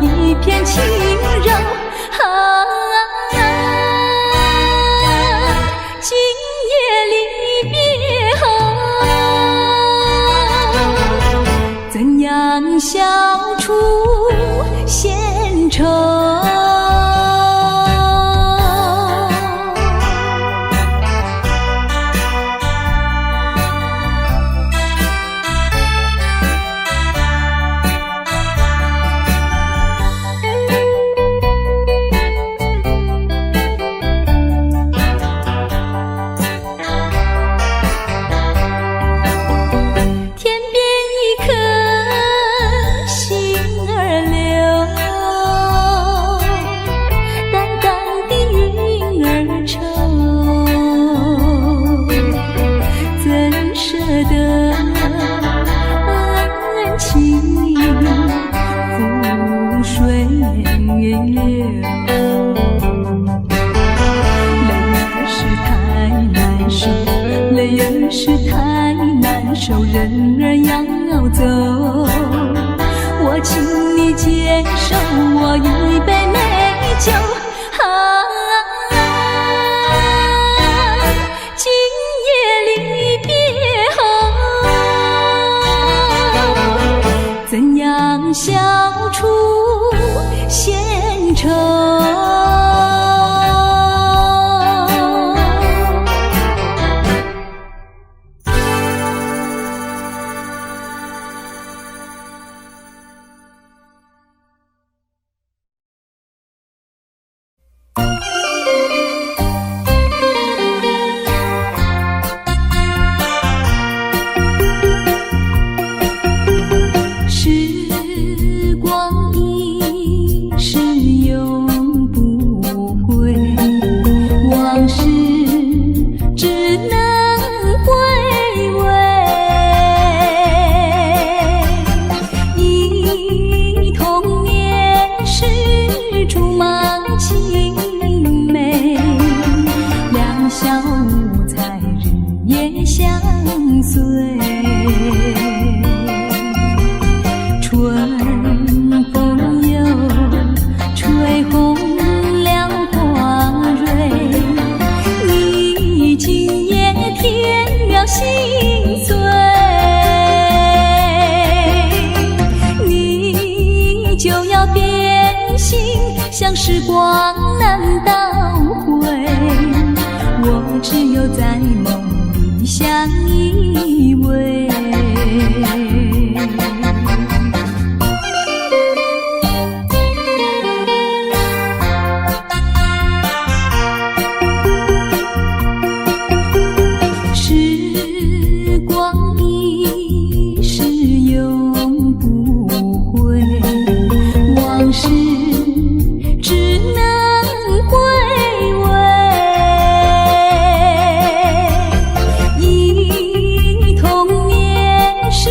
一片轻柔。今夜离别后，怎样消除闲愁？人儿要走，我请你接受我一杯美酒。今夜离别后，怎样消除闲愁？像时光难倒回，我只有在梦里相依偎。时光一逝永不回，往事只能回味，忆童年时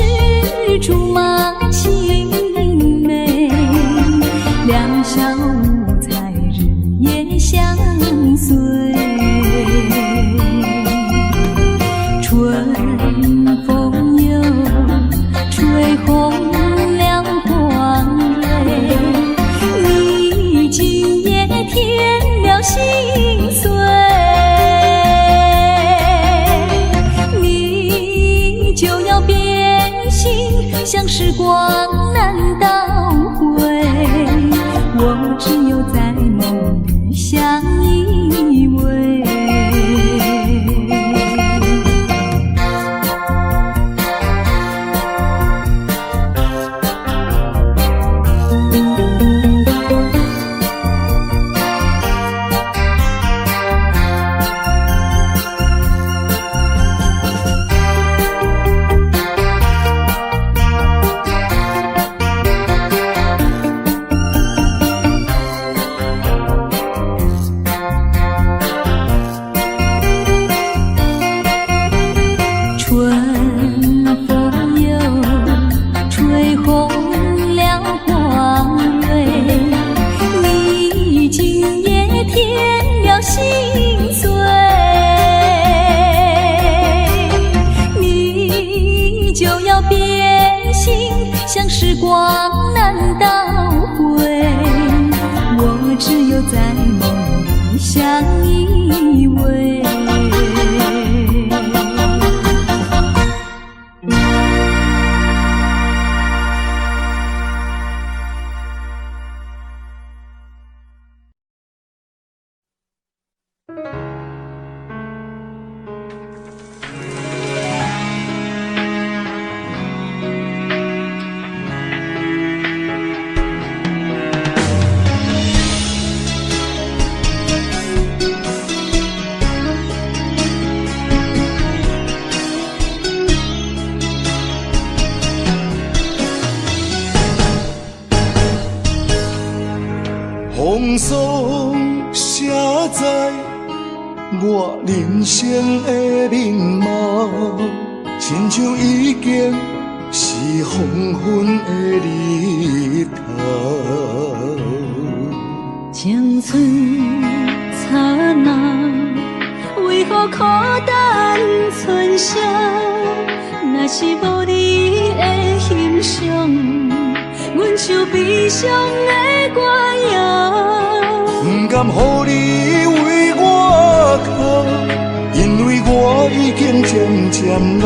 风霜写在我人生的面貌，亲像已经是黄昏的日头。青春刹那，为何孤单春宵？若是无你的欣赏，阮像悲伤的歌谣。不甘予你为我哭，因为我已经渐渐老。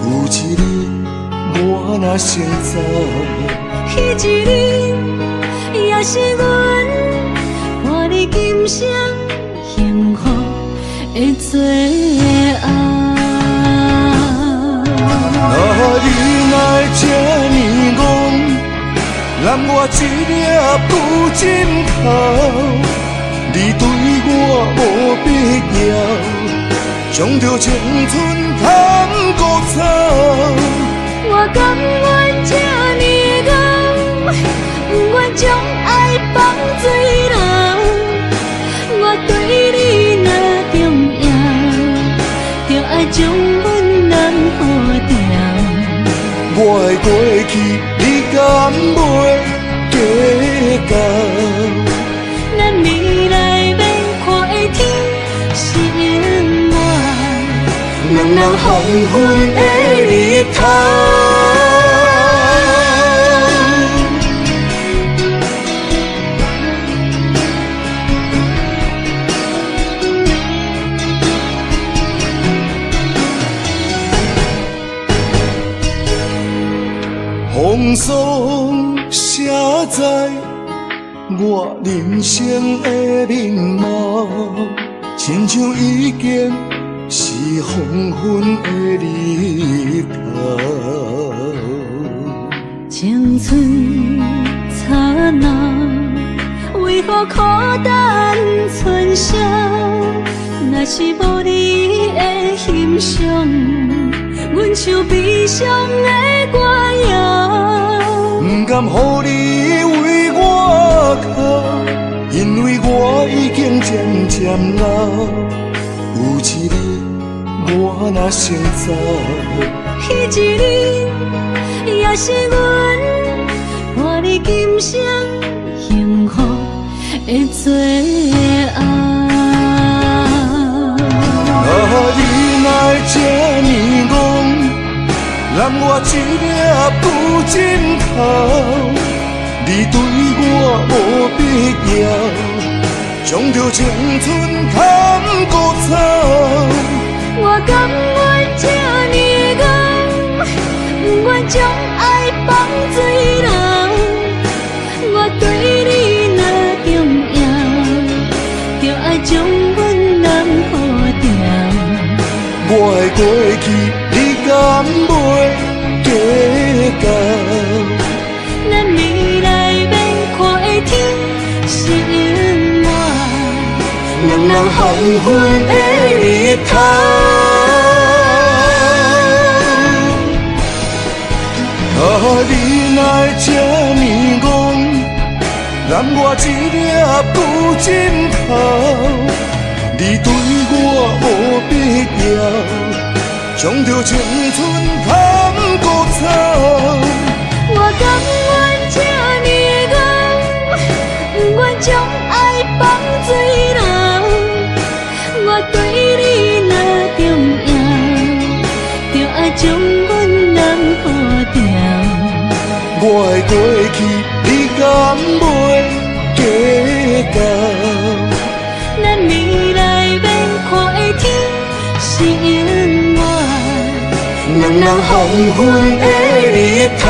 有一日我若先走，彼一日也是阮看你今生幸福的最后。啊，你若这呢戆，揽我一粒不枕头，你对我无必要，将着青春贪古草。我甘愿这呢戆，不愿将爱放水流。我对你若重要，就爱将阮人付掉。我的过去，你敢袂计较？咱未来要看的天生活，两人黄昏的日头。风霜写在我人生的面貌，亲像已经是黄昏的日头。青春刹那，为何孤单春宵？若是无你的欣赏，阮像悲伤的歌谣。不甘予你为我哭，因为我已经渐渐老。有一日我若先走，彼一日也是阮看你今生幸福的最后。啊，你若这呢戆，揽我一粒不枕头，你对我无必要，将着青春贪古草。我甘愿这呢戆，不愿将爱放水流。我对你若重要，就爱将阮人付掉。我的过去，你敢袂计较？咱未来要看的天生活，两人黄昏的日头。啊，你若这呢戆，揽我一粒不枕头，你对我无必要，将着青春贪古草。我甘愿这呢戆，不愿将爱放水流。我对你若重要，就爱将阮人付掉。我的过去，你敢袂计较？咱未来要看的天生活，两人黄昏的日头。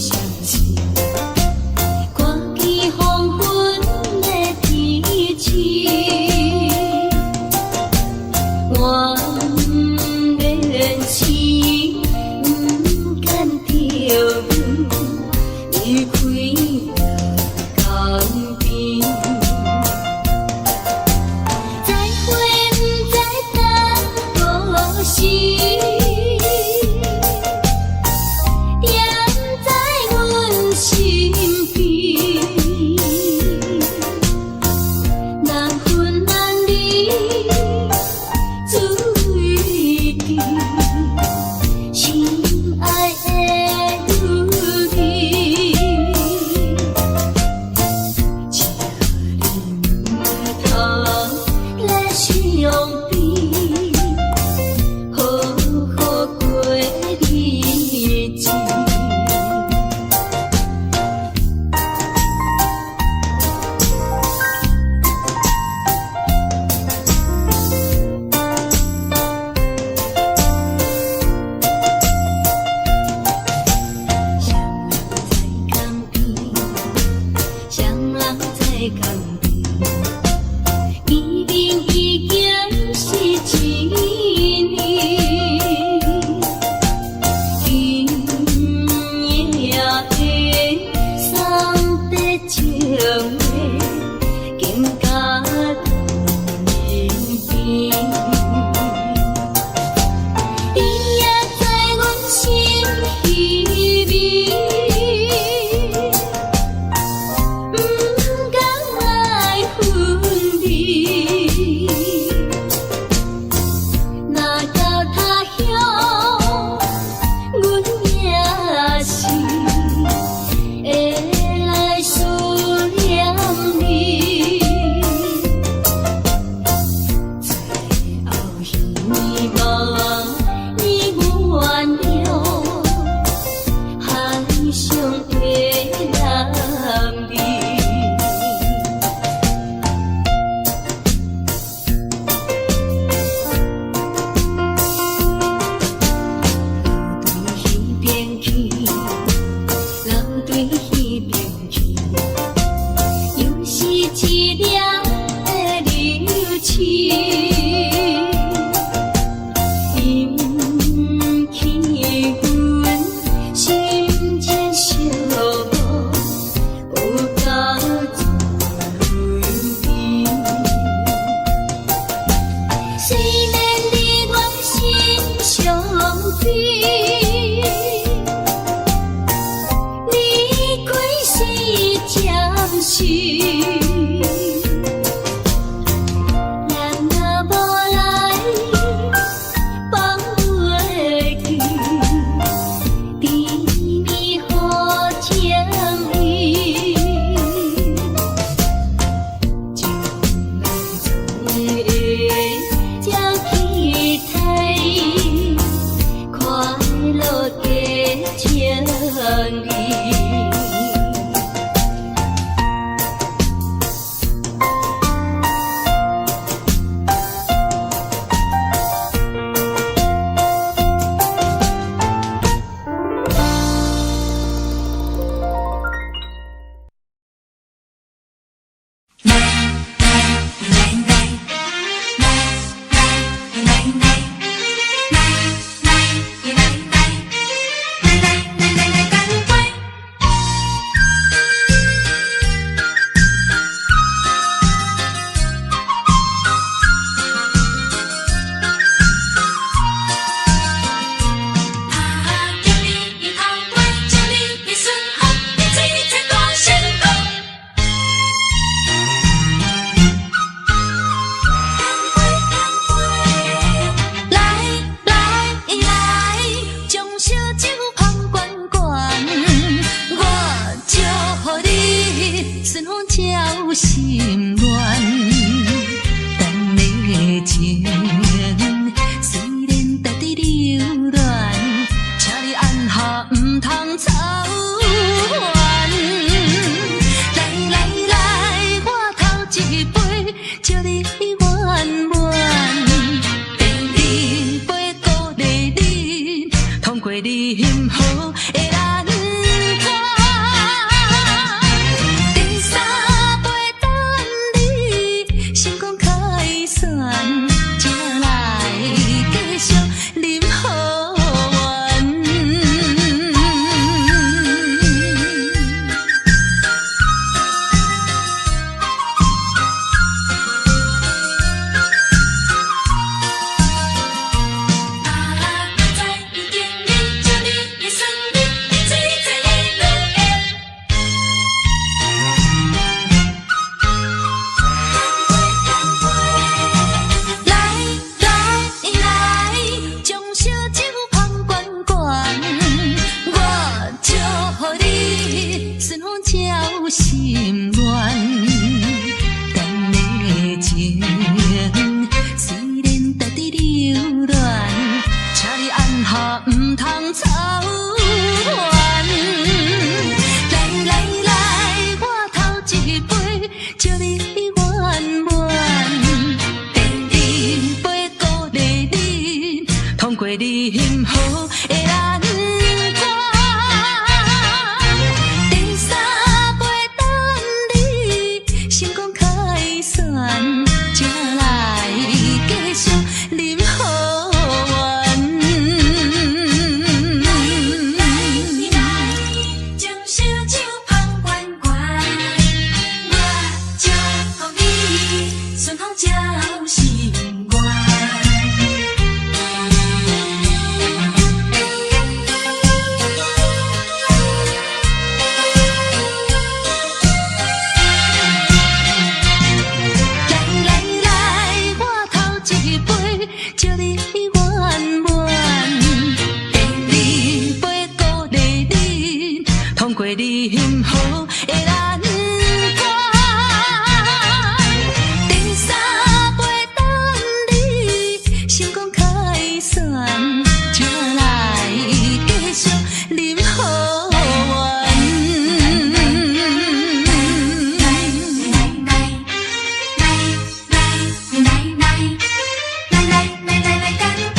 相思，看见黄昏的天气，我忍心不甘着离开江边，再会不再等何时？有心愿，等你情，虽然在地流乱，请你按下唔通操烦。来来来，我头一杯，祝你圆满。第二杯鼓励你，通过你幸福的难关。心乱，等的情虽然值得留恋，请你按下不通操烦。来来来，我头一杯，祝你圆满。第二杯鼓励你，通过你幸福的难关。第三杯等你成功开选，才来继续饮好运。来将烧酒捧悬悬，我祝福你顺风照心愿。来来来，我头一杯，祝你圆满。第二杯鼓励你，通过你幸福的难关。第三杯等你成功开选，才来继续饮好运。干杯！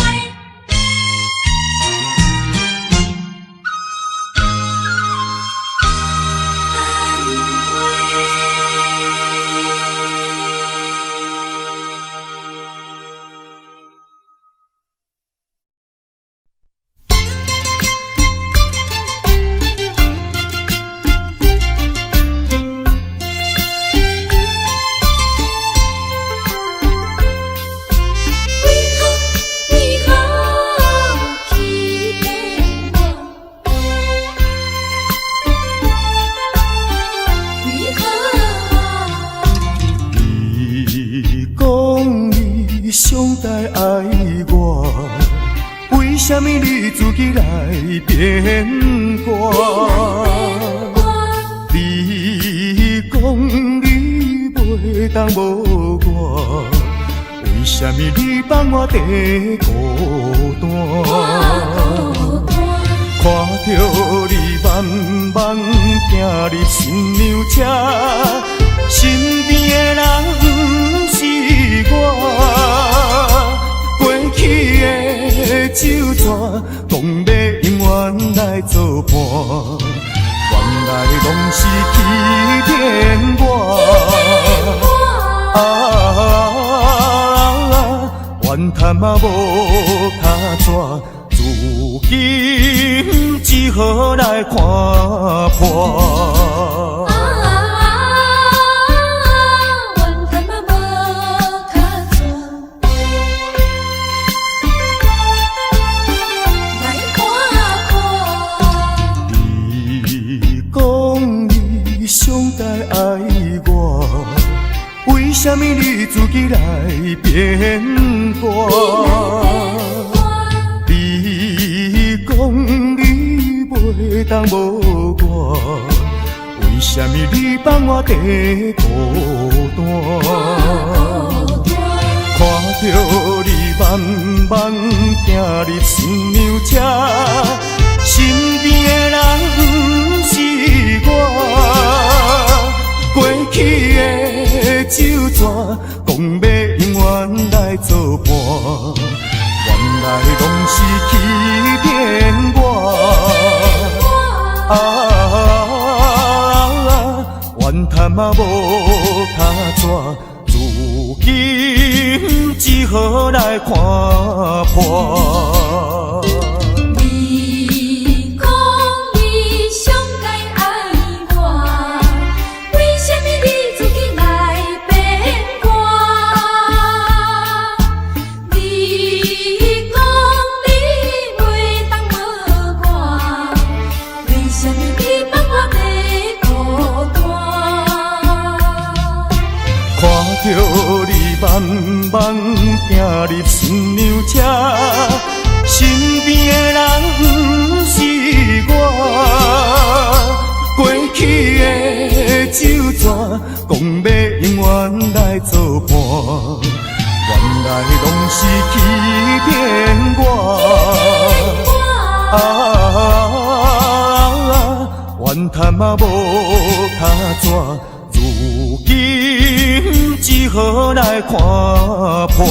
为何欺骗我？为何？你讲你上台爱我，为什么你自己来变卦？你讲你袂当无我，为什么你放我在孤单？看着你慢慢行入新娘车，身边的人不是我，过去的酒泉，讲要永远来作伴，原来拢是欺骗我。怨叹嘛无卡纸，如今只好来看破。怨叹嘛无卡纸，来看破。你讲你上台爱我，为什么你自己来变卦？你讲你袂当无我，为什么你放我在孤单？看着你慢慢行入新娘车，身边的人不是我，过去的酒泉，讲要永远来作伴，原来拢是欺骗我。怨叹嘛无卡纸，如今只好来看破。你讲你上该爱我，为什么你自己来变卦？你讲你袂当无我，为什么你放我在孤单？看着你慢慢行入新娘车，身边的人不是我，过去的手纸，讲要永远来作伴，原来拢是欺骗我。怨叹嘛无卡纸，如今只好来看破。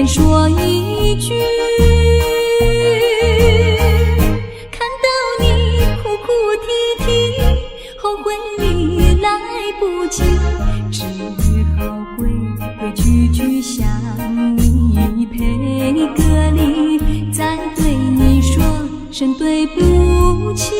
说一句，看到你哭哭啼啼，后悔已来不及，只好规规矩矩向你赔个礼，再对你说声对不起。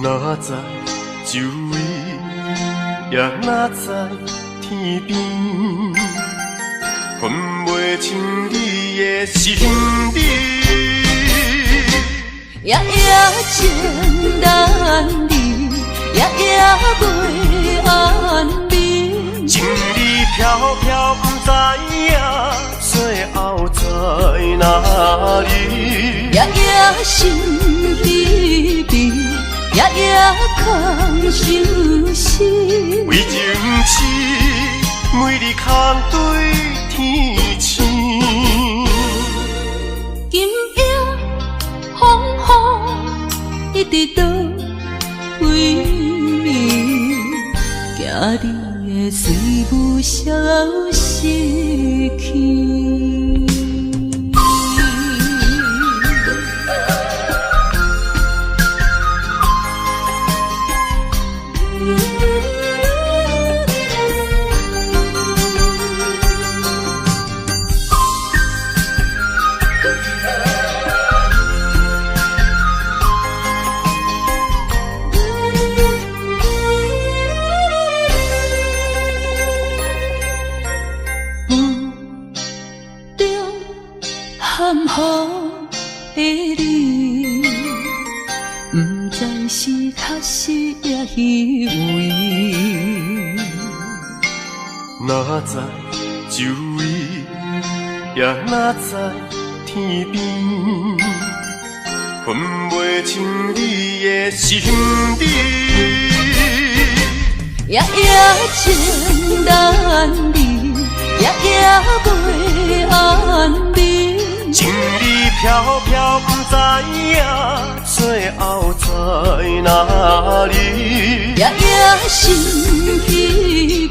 哪知周围，也哪知天边，分袂清你的心理。夜夜情难离，夜夜袂安眠。情意飘飘，不知影最后在哪里。夜夜心悲悲，夜夜空伤心。为情痴，每日空对天星。今夜风雨一直倒为眠，行你的会随无消息去。含糊的你，不知是确实也虚伪。哪知周围，也哪知天边，分袂清你的心底。夜夜情难离，夜夜袂安眠。情理飘飘，不知影最后在哪里。夜夜心稀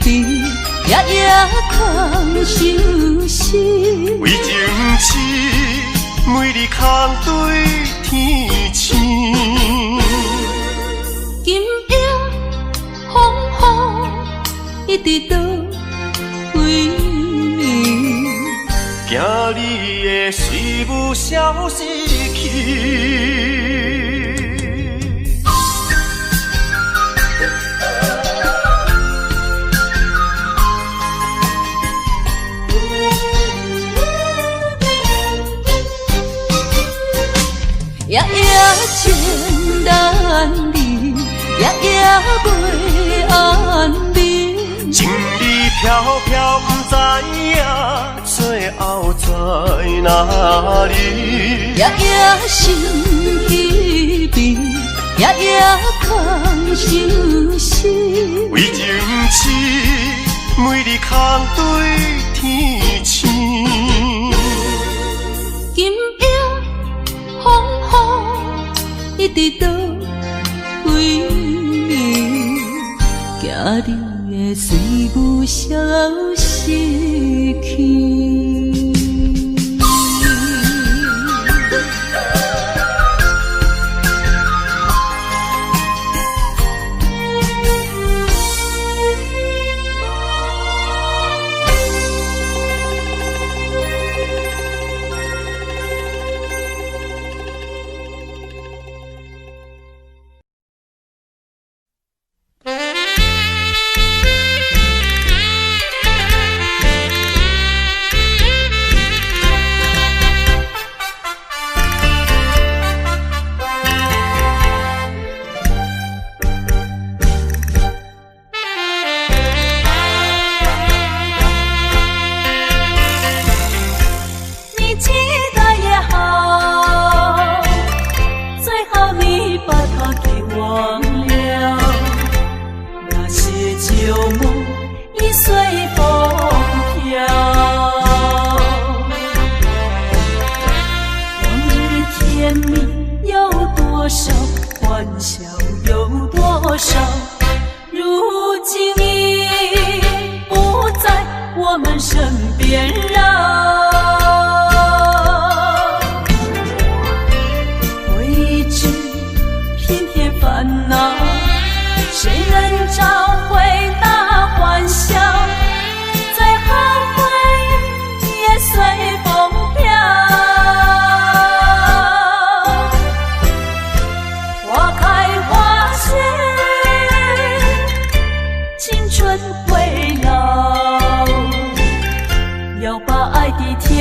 微，夜夜空相思。为情痴，每日空对天星。今夜风雨一直到位。惊你会随无消息去。夜夜情难离，夜夜袂安眠。情理飘飘，不知影最后在哪里。夜夜心稀微，夜夜空相思。为情痴，每日空对天星。今夜风雨一直到位，惊你会随无消息去。要把爱的天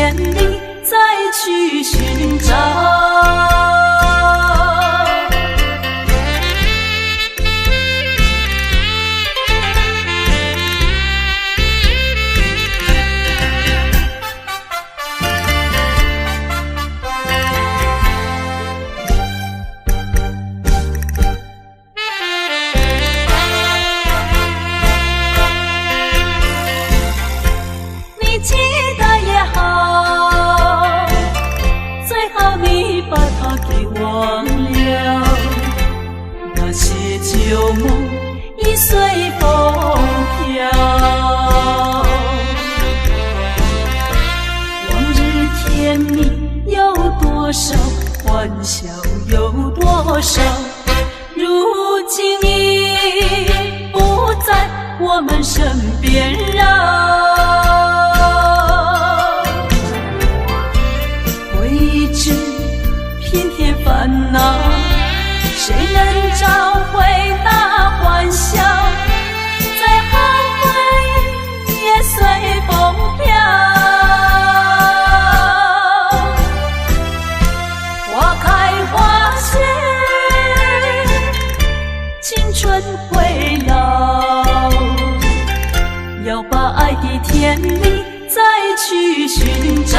多少，如今已不在我们身边了。未知偏添烦恼，谁能找回那欢笑？再后悔也随风飘。花开花谢，青春会老，要把爱的天理再去寻找。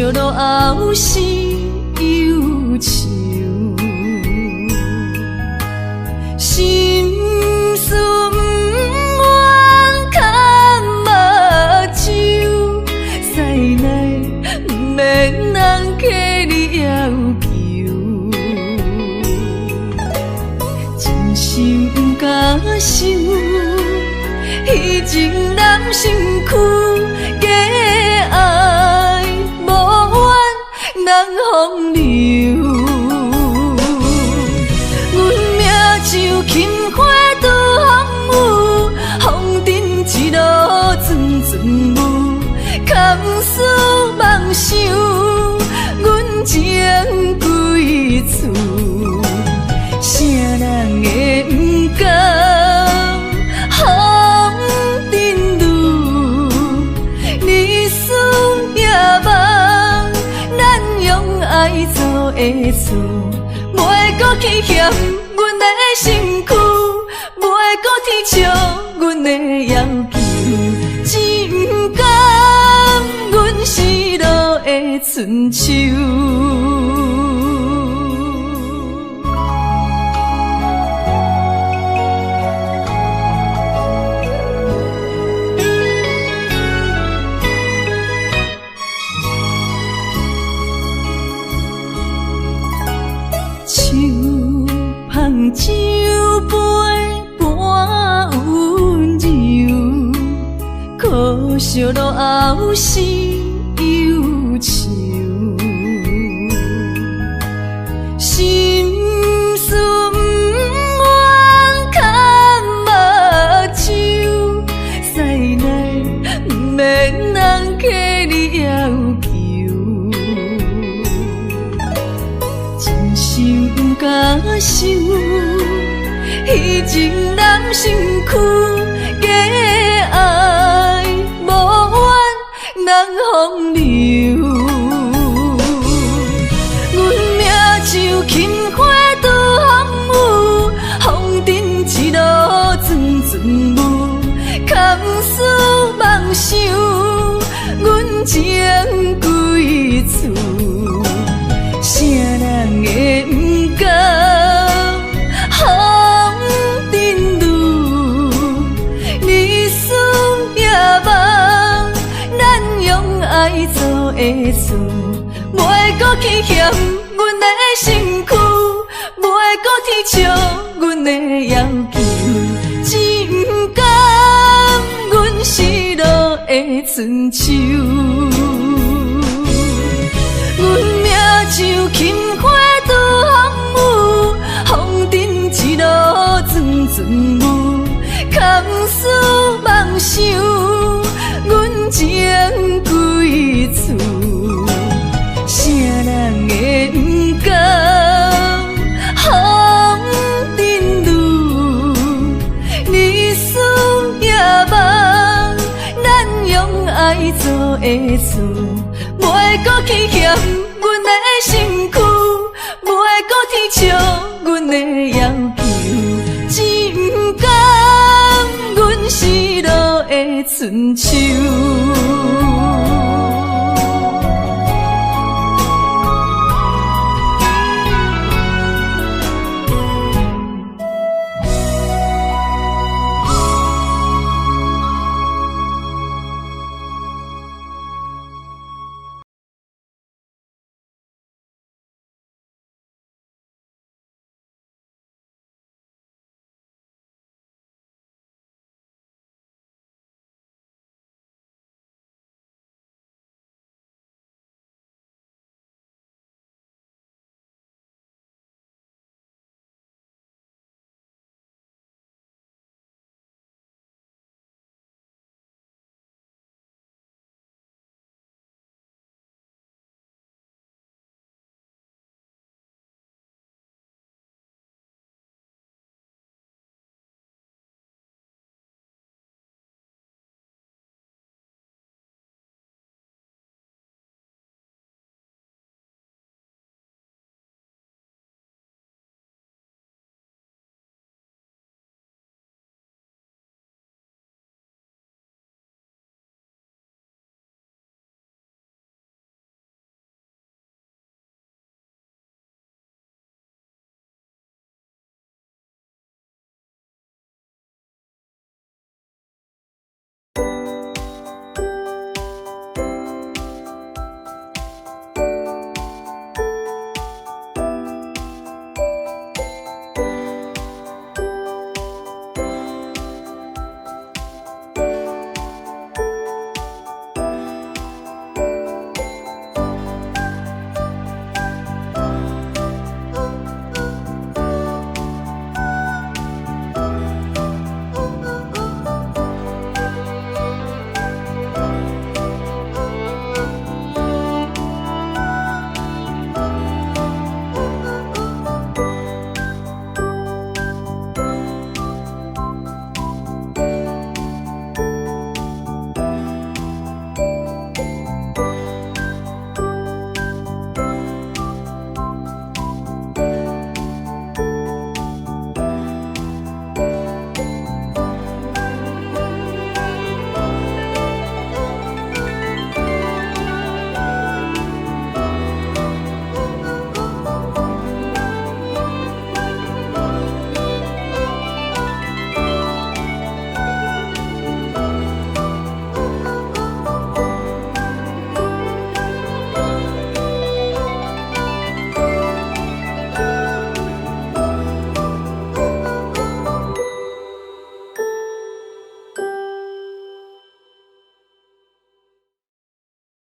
烧落后是忧愁，心事不愿牵目睭，使来不免人客你要求，真心不敢想，彼情难身躯。 爱无怨人风流，阮命像轻花拄风雨，风尘一路阵阵雾，空思梦想，阮情归厝，啥人会不甘？ 爱做的错，袂搁去嫌阮的身躯，袂搁提笑阮的要求，只不甘阮失落的春秋。 酒杯半温柔，可惜落后是忧愁，心事不愿牵目睭，使来不免人客你要求，真心不敢想。 彼情难身躯，假爱无怨人风流。阮命像轻花拄风雨，风尘一路阵阵雾，空思梦想，阮情归厝，啥人会不甘？ 爱做的错，袂搁去嫌阮的身躯，袂搁提笑阮的要求，只不甘阮失落的春秋。阮命像轻花拄风雨，风尘一路阵阵雾，空思梦想，阮情归厝，啥人会不甘？风尘路，日思夜梦，咱用爱做的错，袂搁去嫌阮的身躯，袂搁提笑阮的要求。